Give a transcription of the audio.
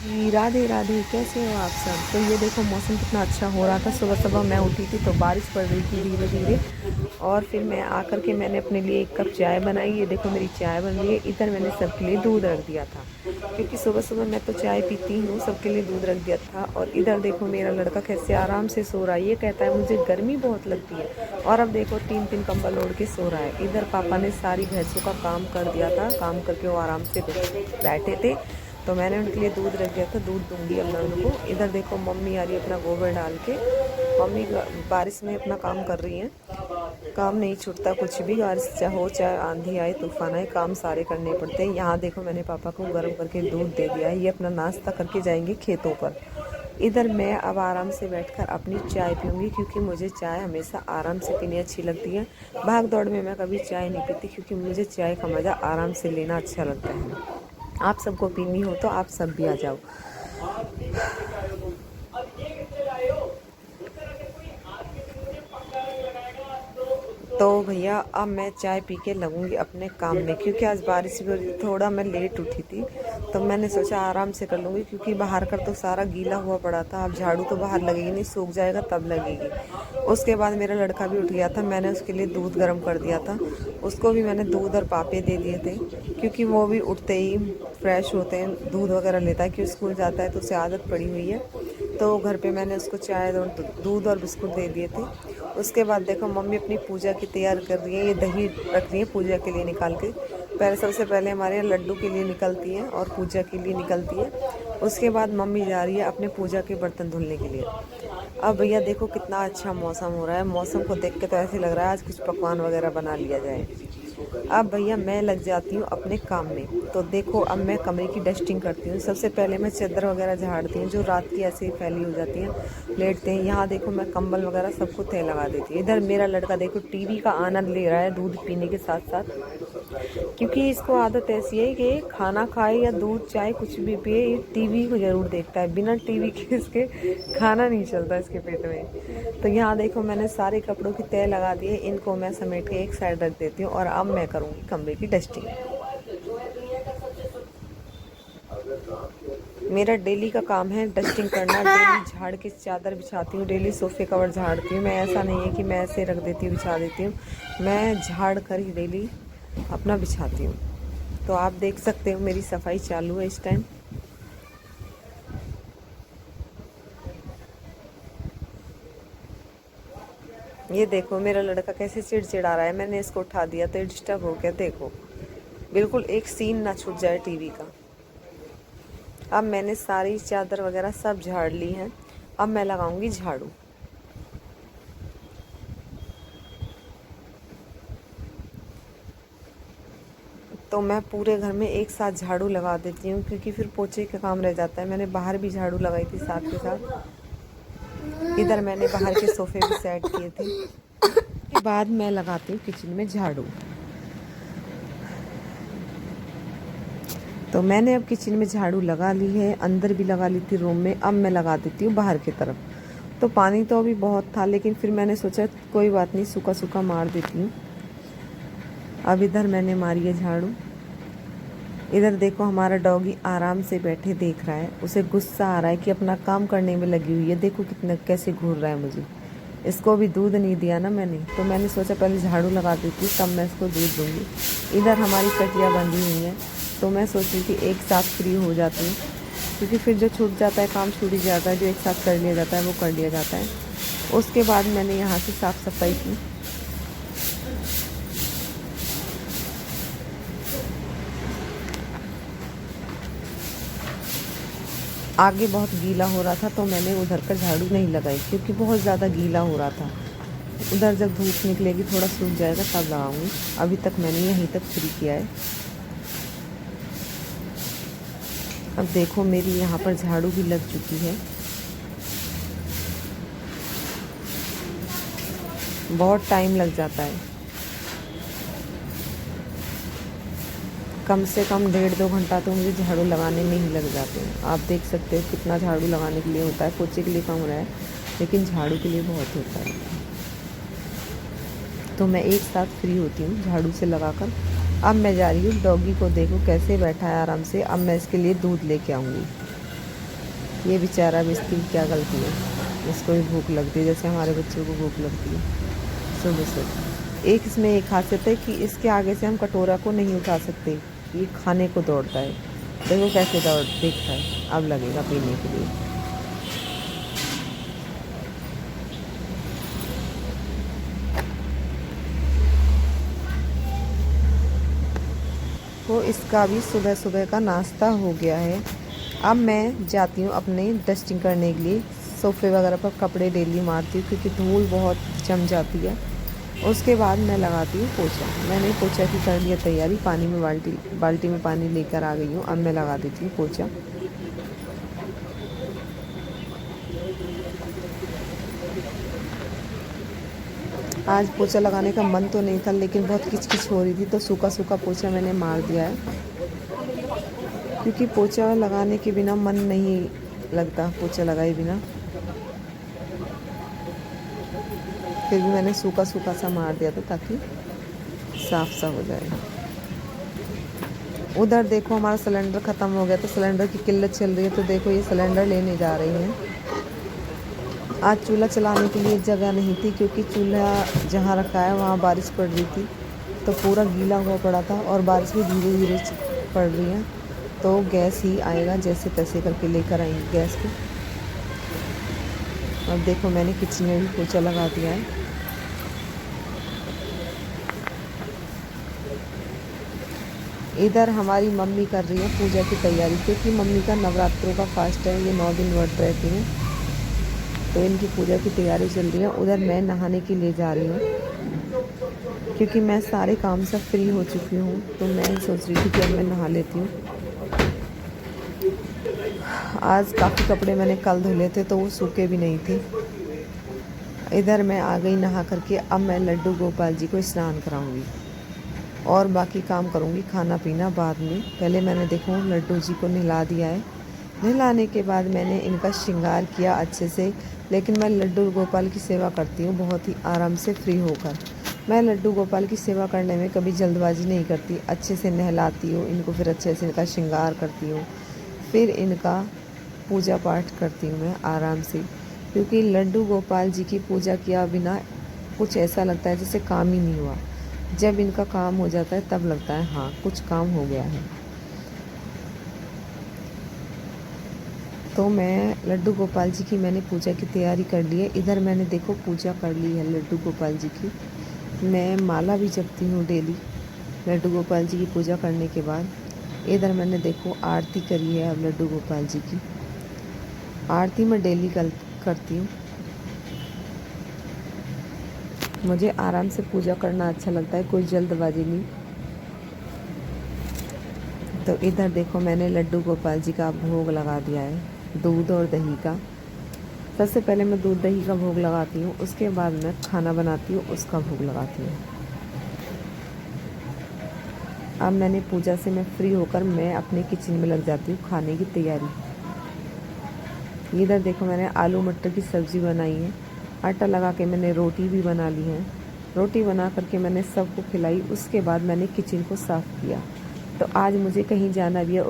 राधे राधे, कैसे हो आप सब। तो ये देखो मौसम कितना अच्छा हो रहा था। सुबह सुबह मैं उठी थी तो बारिश पड़ रही थी धीरे धीरे। और फिर मैं आकर के मैंने अपने लिए एक कप चाय बनाई। ये देखो मेरी चाय बन रही है। इधर मैंने सबके लिए दूध रख दिया था, क्योंकि सुबह सुबह मैं तो चाय पीती हूँ। सबके लिए दूध रख दिया था। और इधर देखो मेरा लड़का कैसे आराम से सो रहा है। ये कहता है मुझे गर्मी बहुत लगती है, और अब देखो तीन तीन कंबल ओढ़ के सो रहा है। इधर पापा ने सारी भैंसों का काम कर दिया था। काम करके वो आराम से बैठे थे, तो मैंने उनके लिए दूध रख दिया था। दूध दूंगी अब मैं उनको। इधर देखो मम्मी आ रही है अपना गोबर डाल के। मम्मी बारिश में अपना काम कर रही हैं। काम नहीं छूटता कुछ भी, बारिश चाहे हो चाहे आंधी आए तूफान आए, काम सारे करने पड़ते हैं। यहाँ देखो मैंने पापा को गर्म करके दूध दे दिया है। ये अपना नाश्ता करके जाएंगे खेतों पर। इधर मैं अब आराम से बैठकर अपनी चाय पीऊँगी, क्योंकि मुझे चाय हमेशा आराम से पीनी अच्छी लगती है। भाग दौड़ में मैं कभी चाय नहीं पीती, क्योंकि मुझे चाय का मज़ा आराम से लेना अच्छा लगता है। आप सबको पीनी हो तो आप सब भी आ जाओ। तो भैया अब मैं चाय पी के लगूंगी अपने काम में, क्योंकि आज बारिश भी हो रही थी। थोड़ा मैं लेट उठी थी, तो मैंने सोचा आराम से कर लूँगी, क्योंकि बाहर का तो सारा गीला हुआ पड़ा था। अब झाड़ू तो बाहर लगेगी नहीं, सूख जाएगा तब लगेगी। उसके बाद मेरा लड़का भी उठ गया था। मैंने उसके लिए दूध गर्म कर दिया था। उसको भी मैंने दूध और पापे दे दिए थे, क्योंकि वो भी उठते ही फ्रेश होते हैं, दूध वगैरह लेता है, क्योंकि स्कूल जाता है तो उसे आदत पड़ी हुई है। तो घर पे मैंने उसको चाय और दूध और बिस्कुट दे दिए थे। उसके बाद देखो मम्मी अपनी पूजा की तैयार कर रही है। ये दही रख रही है पूजा के लिए निकाल के। पहले सबसे पहले हमारे यहाँ लड्डू के लिए निकलती है और पूजा के लिए निकलती है। उसके बाद मम्मी जा रही है अपने पूजा के बर्तन धुलने के लिए। अब भैया देखो कितना अच्छा मौसम हो रहा है। मौसम को देख के तो ऐसे लग रहा है आज कुछ पकवान वगैरह बना लिया जाए। अब भैया मैं लग जाती हूँ अपने काम में। तो देखो अब मैं कमरे की डस्टिंग करती हूँ। सबसे पहले मैं चादर वगैरह झाड़ती हूँ, जो रात की ऐसे ही फैली हो जाती हैं, लेटते हैं। यहाँ देखो मैं कंबल वगैरह सबको तय लगा देती हूँ। इधर मेरा लड़का देखो टीवी का आनंद ले रहा है दूध पीने के साथ साथ, क्योंकि इसको आदत ऐसी है कि खाना खाए या दूध चाय कुछ भी पिए, ये टीवी को ज़रूर देखता है। बिना टीवी के इसके खाना नहीं चलता इसके पेट में। तो यहाँ देखो मैंने सारे कपड़ों की तय लगा दी है। इनको मैं समेट के एक साइड रख देती हूँ, और अब मैं करूँगी कमरे की डस्टिंग। मेरा डेली का काम है डस्टिंग करना। डेली झाड़ के चादर बिछाती हूँ, डेली सोफ़े कवर झाड़ती हूँ। मैं ऐसा नहीं है कि मैं ऐसे रख देती हूँ बिछा देती हूँ, मैं झाड़ कर ही डेली अपना बिछाती हूँ। तो आप देख सकते हो मेरी सफाई चालू है इस टाइम। ये देखो मेरा लड़का कैसे चिड़चिड़ा रहा है। मैंने इसको उठा दिया तो डिस्टर्ब हो गया। देखो बिल्कुल एक सीन ना छूट जाए टीवी का। अब मैंने सारी चादर वगैरह सब झाड़ ली हैं। अब मैं लगाऊंगी झाड़ू। तो मैं पूरे घर में एक साथ झाड़ू लगा देती हूँ, क्योंकि फिर पोछे का काम रह जाता है। मैंने बाहर भी झाड़ू लगाई थी साथ के साथ। इधर मैंने बाहर के सोफ़े भी सेट किए थे। के बाद मैं लगाती हूँ किचन में झाड़ू। तो मैंने अब किचन में झाड़ू लगा ली है, अंदर भी लगा ली थी रूम में। अब मैं लगा देती हूँ बाहर की तरफ। तो पानी तो अभी बहुत था, लेकिन फिर मैंने सोचा कोई बात नहीं, सूखा सूखा मार देती हूँ। अब इधर मैंने मारी है झाड़ू। इधर देखो हमारा डॉगी आराम से बैठे देख रहा है। उसे गुस्सा आ रहा है कि अपना काम करने में लगी हुई है। देखो कितना कैसे घूर रहा है मुझे। इसको अभी दूध नहीं दिया ना मैंने, तो मैंने सोचा पहले झाड़ू लगा देती हूँ, तब मैं इसको दूध दूँगी। इधर हमारी कटिया बंधी हुई है, तो मैं सोची कि एक साथ फ्री हो जाती हूँ, क्योंकि फिर जो छूट जाता है काम छूट ही जाता है। जो एक साथ कर लिया जाता है वो कर लिया जाता है। उसके बाद मैंने यहाँ से साफ़ सफाई की। आगे बहुत गीला हो रहा था, तो मैंने उधर पर झाड़ू नहीं लगाई, क्योंकि बहुत ज़्यादा गीला हो रहा था। उधर जब धूप निकलेगी थोड़ा सूख जाएगा तब लगाऊंगी। अभी तक मैंने यहीं तक फ्री किया है। अब देखो मेरी यहाँ पर झाड़ू भी लग चुकी है। बहुत टाइम लग जाता है, कम से कम 1.5-2 घंटा तो मुझे झाड़ू लगाने में ही लग जाते हैं। आप देख सकते हो कितना झाड़ू लगाने के लिए होता है। पोछे के लिए कम हो रहा है, लेकिन झाड़ू के लिए बहुत होता है। तो मैं एक साथ फ्री होती हूँ झाड़ू से लगाकर। अब मैं जा रही हूँ, डॉगी को देखो कैसे बैठा है आराम से। अब मैं इसके लिए दूध लेके आऊँगी। ये बेचारा अब इसकी क्या गलती है, इसको भी भूख लगती है जैसे हमारे बच्चों को भूख लगती है सुबह सुबह। एक इसमें एक खासियत है कि इसके आगे से हम कटोरा को नहीं उठा सकते, ये खाने को दौड़ता है। देखो कैसे दौड़ देखता है, अब लगेगा पीने के लिए। तो इसका भी सुबह सुबह का नाश्ता हो गया है। अब मैं जाती हूँ अपने डस्टिंग करने के लिए, सोफ़े वगैरह पर कपड़े डेली मारती हूँ क्योंकि धूल बहुत जम जाती है। उसके बाद मैं लगाती हूँ पोछा। मैंने पोछा की कर लिया तैयारी, पानी में बाल्टी में पानी लेकर आ गई हूँ। अब मैं लगा देती हूँ पोछा। आज पोछा लगाने का मन तो नहीं था, लेकिन बहुत किचकिच हो रही थी तो सूखा सूखा पोछा मैंने मार दिया है, क्योंकि पोछा लगाने के बिना मन नहीं लगता, पोछा लगाए बिना। फिर भी मैंने सूखा सूखा सा मार दिया था ताकि साफ सा हो जाए। उधर देखो हमारा सिलेंडर ख़त्म हो गया, तो सिलेंडर की किल्लत चल रही है, तो देखो ये सिलेंडर लेने जा रही हैं। आज चूल्हा चलाने के लिए जगह नहीं थी, क्योंकि चूल्हा जहाँ रखा है वहाँ बारिश पड़ रही थी, तो पूरा गीला हुआ पड़ा था और बारिश भी धीरे धीरे पड़ रही है। तो गैस ही आएगा, जैसे तैसे करके लेकर आएंगे गैस को। अब देखो मैंने किचन में भी पोछा लगा दिया है। इधर हमारी मम्मी कर रही है पूजा की तैयारी, क्योंकि मम्मी का नवरात्रों का फास्ट है, ये 9 दिन व्रत रहती हैं, तो इनकी पूजा की तैयारी चल रही है। उधर मैं नहाने के लिए जा रही हूँ, क्योंकि मैं सारे काम से फ्री हो चुकी हूँ, तो मैं सोच रही थी कि अब मैं नहा लेती हूँ। आज काफ़ी कपड़े मैंने कल धुले थे, तो वो सूखे भी नहीं थे। इधर मैं आ गई नहा करके। अब मैं लड्डू गोपाल जी को स्नान कराऊंगी और बाकी काम करूंगी, खाना पीना बाद में। पहले मैंने देखो लड्डू जी को नहला दिया है। नहलाने के बाद मैंने इनका श्रृंगार किया अच्छे से, लेकिन मैं लड्डू गोपाल की सेवा करती हूँ बहुत ही आराम से, फ्री होकर। मैं लड्डू गोपाल की सेवा करने में कभी जल्दबाजी नहीं करती, अच्छे से नहलाती हूँ इनको, फिर अच्छे से इनका श्रृंगार करती हूँ, फिर इनका पूजा पाठ करती हूँ मैं आराम से। क्योंकि लड्डू गोपाल जी की पूजा किया बिना कुछ ऐसा लगता है जैसे काम ही नहीं हुआ। जब इनका काम हो जाता है तब लगता है हाँ कुछ काम हो गया है। तो मैं लड्डू गोपाल जी की मैंने पूजा की तैयारी कर ली है। इधर मैंने देखो पूजा कर ली है लड्डू गोपाल जी की। मैं माला भी जपती हूँ डेली लड्डू गोपाल जी की पूजा करने के बाद। इधर मैंने देखो आरती करी है अब लड्डू गोपाल जी की। आरती मैं डेली करती हूँ। मुझे आराम से पूजा करना अच्छा लगता है, कोई जल्दबाजी नहीं। तो इधर देखो मैंने लड्डू गोपाल जी का भोग लगा दिया है, दूध और दही का। सबसे पहले मैं दूध दही का भोग लगाती हूँ, उसके बाद मैं खाना बनाती हूँ, उसका भोग लगाती हूँ। अब मैंने पूजा से मैं फ्री होकर मैं अपने किचन में लग जाती हूँ खाने की तैयारी। इधर देखो मैंने आलू मटर की सब्ज़ी बनाई है, आटा लगा के मैंने रोटी भी बना ली है। रोटी बना करके मैंने सबको खिलाई, उसके बाद मैंने किचन को साफ़ किया। तो आज मुझे कहीं जाना भी है।